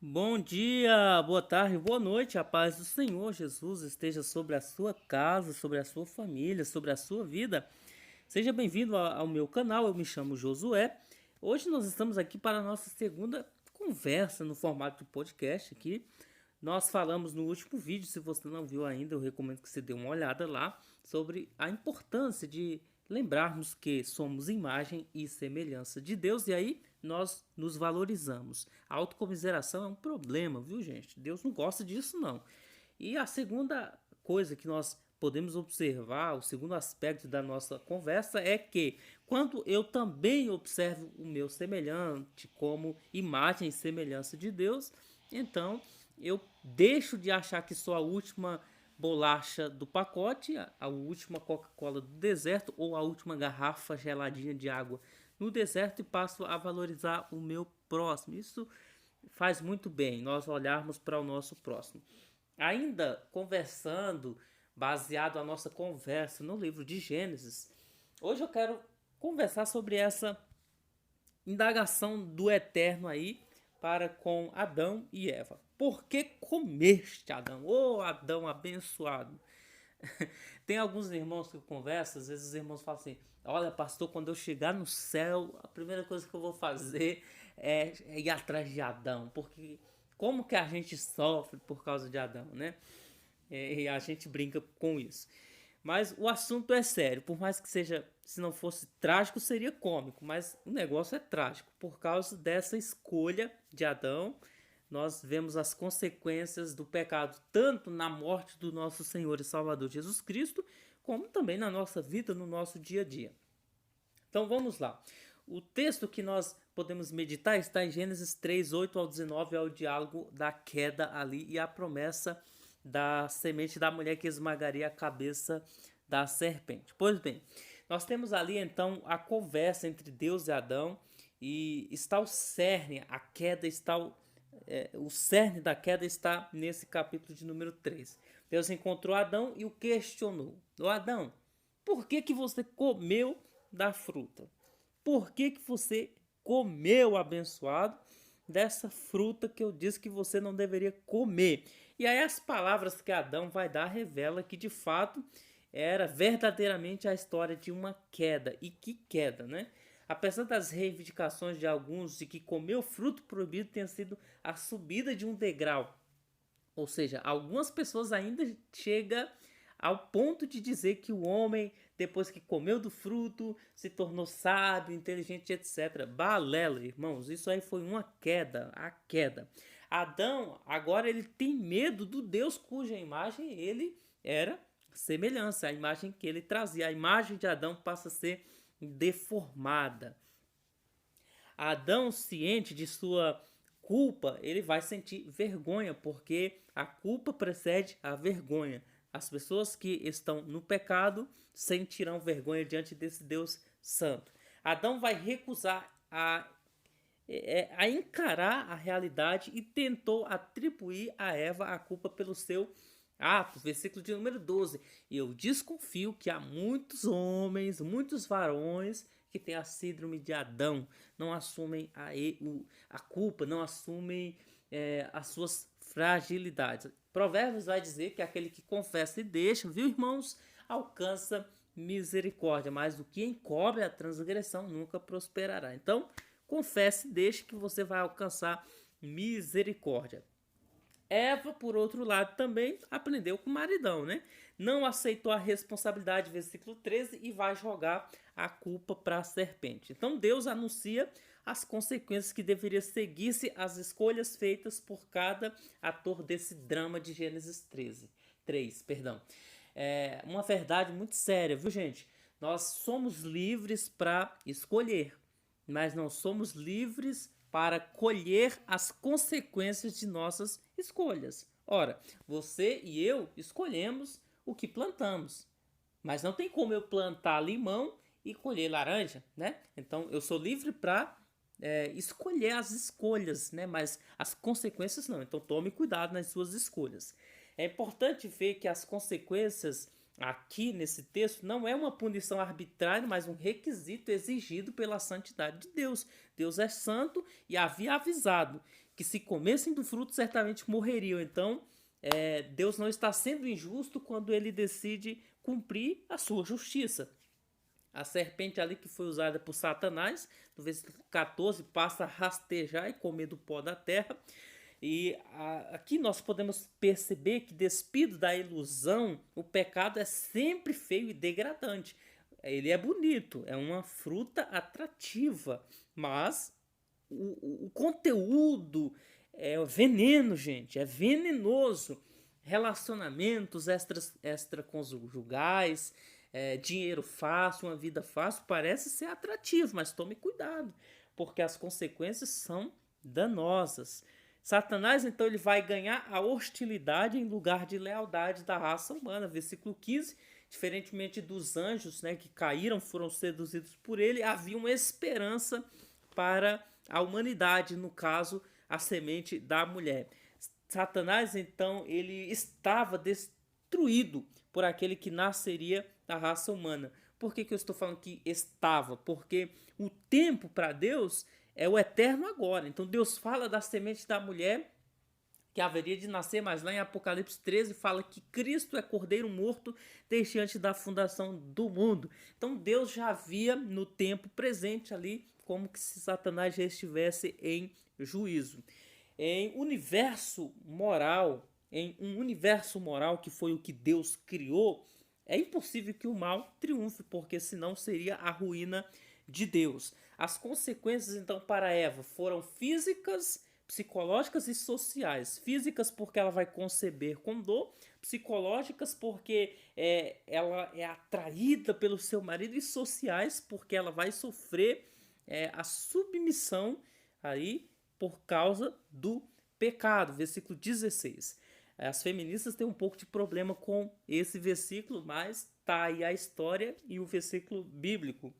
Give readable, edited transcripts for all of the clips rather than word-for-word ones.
Bom dia, boa tarde, boa noite. A paz do Senhor Jesus esteja sobre a sua casa, sobre a sua família, sobre a sua vida. Seja bem-vindo ao meu canal. Eu me chamo Josué. Hoje nós estamos aqui para a nossa segunda conversa no formato de podcast aqui. Nós falamos no último vídeo, se você não viu ainda, eu recomendo que você dê uma olhada lá sobre a importância de lembrarmos que somos imagem e semelhança de Deus e aí nós nos valorizamos. A autocomiseração é um problema, viu, gente? Deus não gosta disso, não. E a segunda coisa que nós podemos observar, o segundo aspecto da nossa conversa é que quando eu também observo o meu semelhante como imagem e semelhança de Deus, então eu deixo de achar que sou a última bolacha do pacote, a última Coca-Cola do deserto ou a última garrafa geladinha de água no deserto e passo a valorizar o meu próximo. Isso faz muito bem nós olharmos para o nosso próximo. Ainda conversando, baseado a nossa conversa no livro de Gênesis, hoje eu quero conversar sobre essa indagação do Eterno aí para com Adão e Eva. Por que comeste, Adão? Ô Adão abençoado. Tem alguns irmãos que eu converso, às vezes os irmãos falam assim: olha, pastor, quando eu chegar no céu, a primeira coisa que eu vou fazer é ir atrás de Adão, porque como que a gente sofre por causa de Adão, né? E a gente brinca com isso. Mas o assunto é sério, por mais que seja, se não fosse trágico, seria cômico, mas o negócio é trágico. Por causa dessa escolha de Adão, nós vemos as consequências do pecado, tanto na morte do nosso Senhor e Salvador Jesus Cristo, como também na nossa vida, no nosso dia a dia. Então vamos lá. O texto que nós podemos meditar está em Gênesis 3, 8 ao 19, é o diálogo da queda ali e a promessa da semente da mulher que esmagaria a cabeça da serpente. Pois bem, nós temos ali então a conversa entre Deus e Adão e está o cerne, a queda está o cerne da queda está nesse capítulo de número 3. Deus encontrou Adão e o questionou. Ô Adão, por que você comeu da fruta? Por que você comeu, abençoado, dessa fruta que eu disse que você não deveria comer? E aí as palavras que Adão vai dar revela que de fato era verdadeiramente a história de uma queda. E que queda, né? Apesar das reivindicações de alguns de que comer o fruto proibido tenha sido a subida de um degrau, ou seja, algumas pessoas ainda chegam ao ponto de dizer que o homem, depois que comeu do fruto, se tornou sábio, inteligente, etc. Balela, irmãos, isso aí foi uma queda, a queda. Adão, agora ele tem medo do Deus cuja imagem ele era semelhança, a imagem que ele trazia. A imagem de Adão passa a ser deformada. Adão, ciente de sua culpa, ele vai sentir vergonha, porque a culpa precede a vergonha. As pessoas que estão no pecado sentirão vergonha diante desse Deus santo. Adão vai recusar a encarar a realidade e tentou atribuir a Eva a culpa pelo seu ato. Versículo de número 12. Eu desconfio que há muitos homens, muitos varões que têm a síndrome de Adão, não assumem a culpa, não assumem as suas fragilidades. Provérbios vai dizer que aquele que confessa e deixa, viu, irmãos, alcança misericórdia, mas o que encobre a transgressão nunca prosperará. Então, confesse e deixe que você vai alcançar misericórdia. Eva, por outro lado, também aprendeu com o maridão, né? Não aceitou a responsabilidade, versículo 13, e vai jogar a culpa para a serpente. Então Deus anuncia as consequências que deveriam seguir-se as escolhas feitas por cada ator desse drama de Gênesis 3, perdão. É uma verdade muito séria, viu, gente? Nós somos livres para escolher, mas não somos livres para colher as consequências de nossas escolhas. Ora, você e eu escolhemos o que plantamos, mas não tem como eu plantar limão e colher laranja, né? Então eu sou livre para escolher as escolhas, né? Mas as consequências não. Então tome cuidado nas suas escolhas. É importante ver que as consequências aqui nesse texto não é uma punição arbitrária, mas um requisito exigido pela santidade de Deus. Deus é santo e havia avisado que se comessem do fruto certamente morreriam. Então, Deus não está sendo injusto quando ele decide cumprir a sua justiça. A serpente ali que foi usada por Satanás, no versículo 14, passa a rastejar e comer do pó da terra. E aqui nós podemos perceber que, despido da ilusão, o pecado é sempre feio e degradante. Ele é bonito, é uma fruta atrativa, mas o conteúdo é veneno, gente, é venenoso. Relacionamentos extraconjugais, dinheiro fácil, uma vida fácil, parece ser atrativo, mas tome cuidado, porque as consequências são danosas. Satanás, então, ele vai ganhar a hostilidade em lugar de lealdade da raça humana. Versículo 15, diferentemente dos anjos, né, que caíram, foram seduzidos por ele, havia uma esperança para a humanidade, no caso, a semente da mulher. Satanás, então, ele estava destruído por aquele que nasceria da raça humana. Por que eu estou falando que estava? Porque o tempo para Deus é o eterno agora. Então Deus fala da semente da mulher que haveria de nascer, mas lá em Apocalipse 13 fala que Cristo é cordeiro morto desde antes da fundação do mundo. Então Deus já havia no tempo presente ali como que se Satanás já estivesse em juízo. Em um universo moral que foi o que Deus criou, é impossível que o mal triunfe, porque senão seria a ruína de Deus. As consequências então para Eva foram físicas, psicológicas e sociais. Físicas porque ela vai conceber com dor, psicológicas porque ela é atraída pelo seu marido, e sociais porque ela vai sofrer a submissão aí por causa do pecado. Versículo 16. As feministas têm um pouco de problema com esse versículo, mas tá aí a história e o versículo bíblico.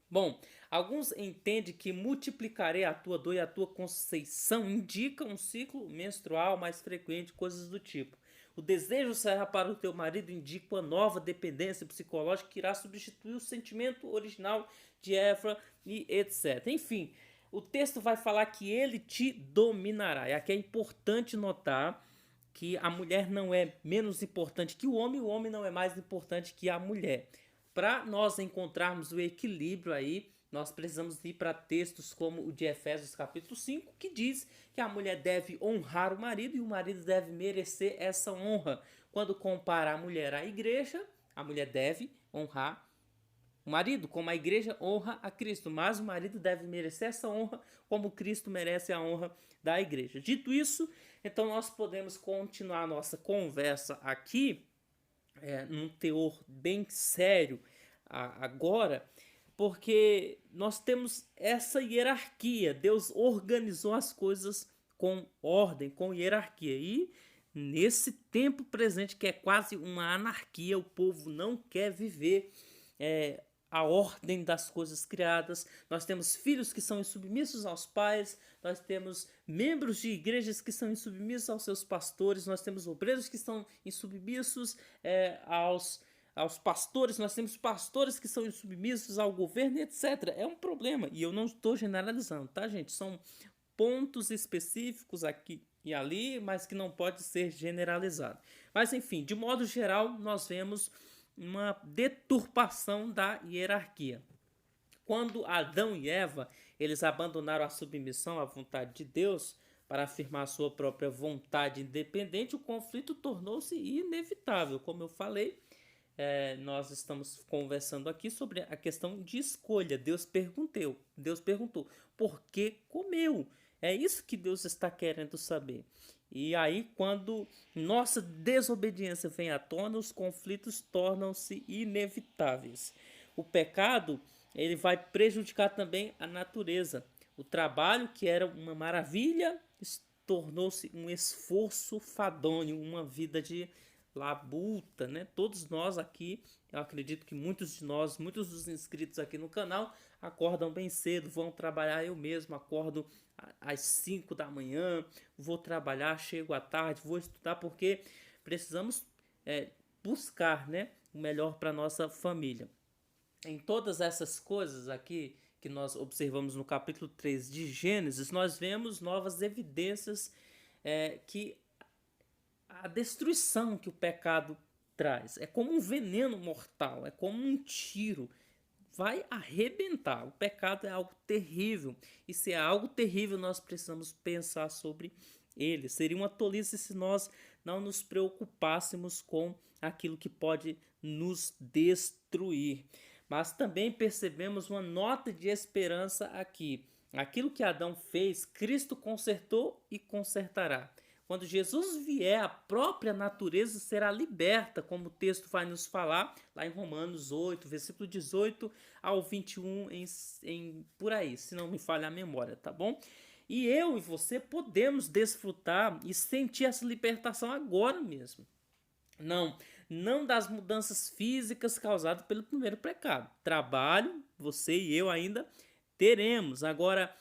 Bom, alguns entendem que multiplicarei a tua dor e a tua conceição indica um ciclo menstrual mais frequente, coisas do tipo. O desejo será para o teu marido indica uma nova dependência psicológica que irá substituir o sentimento original de Eva e etc. Enfim, o texto vai falar que ele te dominará. E aqui é importante notar que a mulher não é menos importante que o homem não é mais importante que a mulher. Para nós encontrarmos o equilíbrio aí, nós precisamos ir para textos como o de Efésios capítulo 5, que diz que a mulher deve honrar o marido e o marido deve merecer essa honra. Quando compara a mulher à igreja, a mulher deve honrar o marido, como a igreja honra a Cristo, mas o marido deve merecer essa honra como Cristo merece a honra da igreja. Dito isso, então nós podemos continuar a nossa conversa aqui, num teor bem sério agora, porque nós temos essa hierarquia. Deus organizou as coisas com ordem, com hierarquia. E nesse tempo presente, que é quase uma anarquia, o povo não quer viver a ordem das coisas criadas. Nós temos filhos que são insubmissos aos pais, nós temos membros de igrejas que são insubmissos aos seus pastores, nós temos obreiros que são insubmissos aos pastores, nós temos pastores que são insubmissos ao governo, etc. É um problema, e eu não estou generalizando, tá, gente? São pontos específicos aqui e ali, mas que não pode ser generalizado. Mas, enfim, de modo geral, nós vemos uma deturpação da hierarquia. Quando Adão e Eva eles abandonaram a submissão à vontade de Deus para afirmar a sua própria vontade independente, o conflito tornou-se inevitável. Como eu falei, nós estamos conversando aqui sobre a questão de escolha. Deus perguntou, por que comeu? É isso que Deus está querendo saber. E aí, quando nossa desobediência vem à tona, os conflitos tornam-se inevitáveis. O pecado, ele vai prejudicar também a natureza. O trabalho, que era uma maravilha, tornou-se um esforço fadonho, uma vida de labuta, né? Todos nós aqui, eu acredito que muitos dos inscritos aqui no canal, acordam bem cedo, vão trabalhar. Eu mesmo acordo às 5 da manhã, vou trabalhar, chego à tarde, vou estudar, porque precisamos buscar, né, o melhor para nossa família. Em todas essas coisas aqui que nós observamos no capítulo 3 de Gênesis, nós vemos novas evidências que a destruição que o pecado traz é como um veneno mortal, é como um tiro, vai arrebentar. O pecado é algo terrível, e se é algo terrível, nós precisamos pensar sobre ele. Seria uma tolice se nós não nos preocupássemos com aquilo que pode nos destruir. Mas também percebemos uma nota de esperança aqui. Aquilo que Adão fez, Cristo consertou e consertará. Quando Jesus vier, a própria natureza será liberta, como o texto vai nos falar lá em Romanos 8, versículo 18 ao 21, por aí, se não me falha a memória, tá bom? E eu e você podemos desfrutar e sentir essa libertação agora mesmo. Não das mudanças físicas causadas pelo primeiro pecado. Trabalho, você e eu ainda teremos. Agora,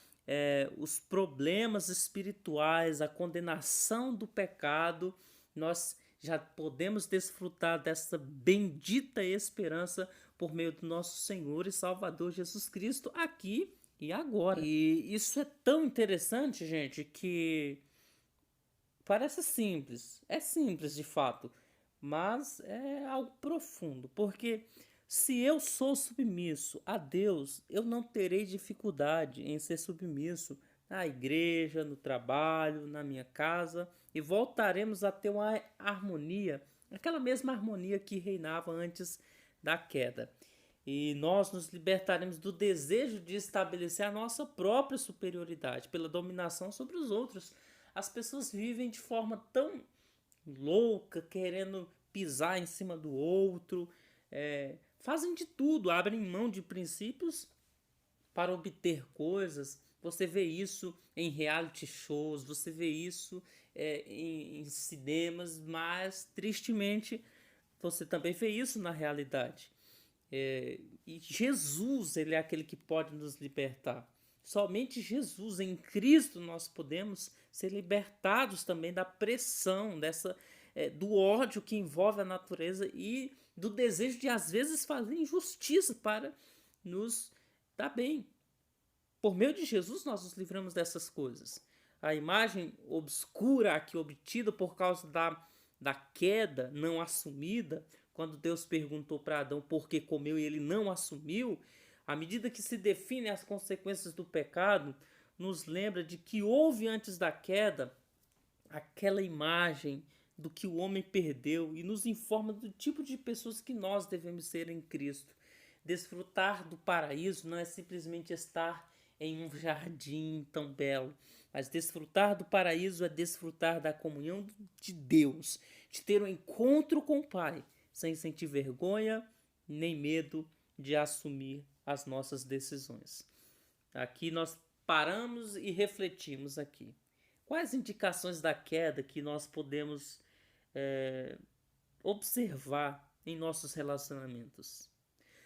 os problemas espirituais, a condenação do pecado, nós já podemos desfrutar dessa bendita esperança por meio do nosso Senhor e Salvador Jesus Cristo aqui e agora. E isso é tão interessante, gente, que parece simples. É simples de fato, mas é algo profundo, porque se eu sou submisso a Deus, eu não terei dificuldade em ser submisso na igreja, no trabalho, na minha casa, e voltaremos a ter uma harmonia, aquela mesma harmonia que reinava antes da queda. E nós nos libertaremos do desejo de estabelecer a nossa própria superioridade pela dominação sobre os outros. As pessoas vivem de forma tão louca, querendo pisar em cima do outro, fazem de tudo, abrem mão de princípios para obter coisas. Você vê isso em reality shows, você vê isso em cinemas, mas tristemente você também vê isso na realidade. E Jesus, ele é aquele que pode nos libertar. Somente Jesus, em Cristo, nós podemos ser libertados também da pressão, do ódio que envolve a natureza e do desejo de, às vezes, fazer injustiça para nos dar bem. Por meio de Jesus, nós nos livramos dessas coisas. A imagem obscura aqui obtida por causa da queda não assumida, quando Deus perguntou para Adão por que comeu e ele não assumiu, à medida que se definem as consequências do pecado, nos lembra de que houve antes da queda aquela imagem do que o homem perdeu e nos informa do tipo de pessoas que nós devemos ser em Cristo. Desfrutar do paraíso não é simplesmente estar em um jardim tão belo, mas desfrutar do paraíso é desfrutar da comunhão de Deus, de ter um encontro com o Pai, sem sentir vergonha nem medo de assumir as nossas decisões. Aqui nós paramos e refletimos aqui. Quais indicações da queda que nós podemos observar em nossos relacionamentos?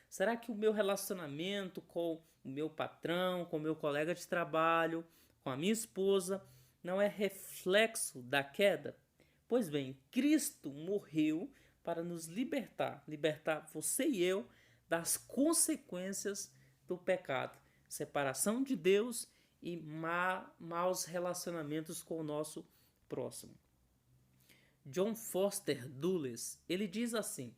Será que o meu relacionamento com o meu patrão, com o meu colega de trabalho, com a minha esposa, não é reflexo da queda? Pois bem, Cristo morreu para nos libertar você e eu das consequências do pecado, separação de Deus e maus relacionamentos com o nosso próximo. John Foster Dulles, ele diz assim,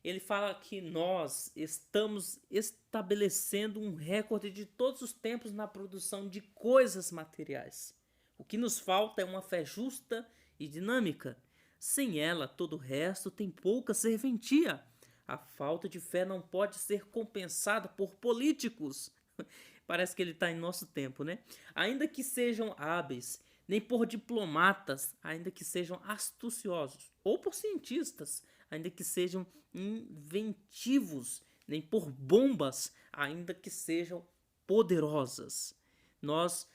ele fala que nós estamos estabelecendo um recorde de todos os tempos na produção de coisas materiais. O que nos falta é uma fé justa e dinâmica. Sem ela, todo o resto tem pouca serventia. A falta de fé não pode ser compensada por políticos. Parece que ele está em nosso tempo, né? Ainda que sejam hábeis, nem por diplomatas, ainda que sejam astuciosos, ou por cientistas, ainda que sejam inventivos, nem por bombas, ainda que sejam poderosas. Nós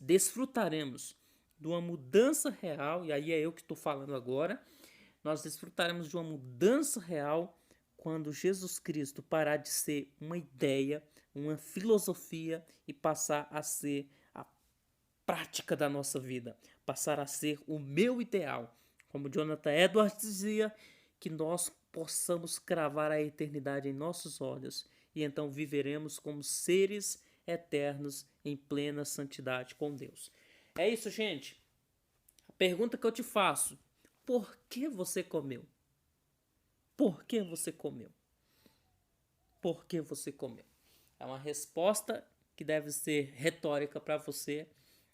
desfrutaremos de uma mudança real, e aí é eu que estou falando agora, nós desfrutaremos de uma mudança real quando Jesus Cristo parar de ser uma ideia, uma filosofia e passar a ser a prática da nossa vida, passar a ser o meu ideal. Como Jonathan Edwards dizia, que nós possamos cravar a eternidade em nossos olhos e então viveremos como seres eternos em plena santidade com Deus. É isso, gente. A pergunta que eu te faço: por que você comeu? Por que você comeu? Por que você comeu? É uma resposta que deve ser retórica para você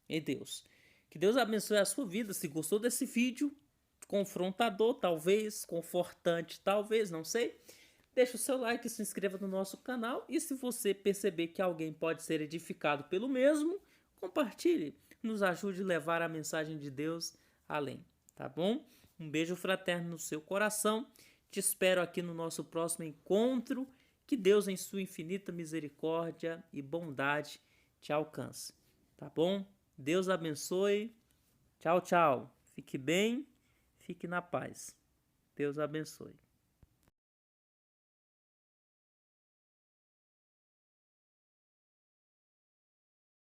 e Deus. Que Deus abençoe a sua vida. Se gostou desse vídeo, confrontador talvez, confortante talvez, não sei, deixa o seu like, se inscreva no nosso canal e se você perceber que alguém pode ser edificado pelo mesmo, compartilhe, nos ajude a levar a mensagem de Deus além, tá bom? Um beijo fraterno no seu coração, te espero aqui no nosso próximo encontro, que Deus em sua infinita misericórdia e bondade te alcance, tá bom? Deus abençoe, tchau, tchau, fique bem, fique na paz, Deus abençoe.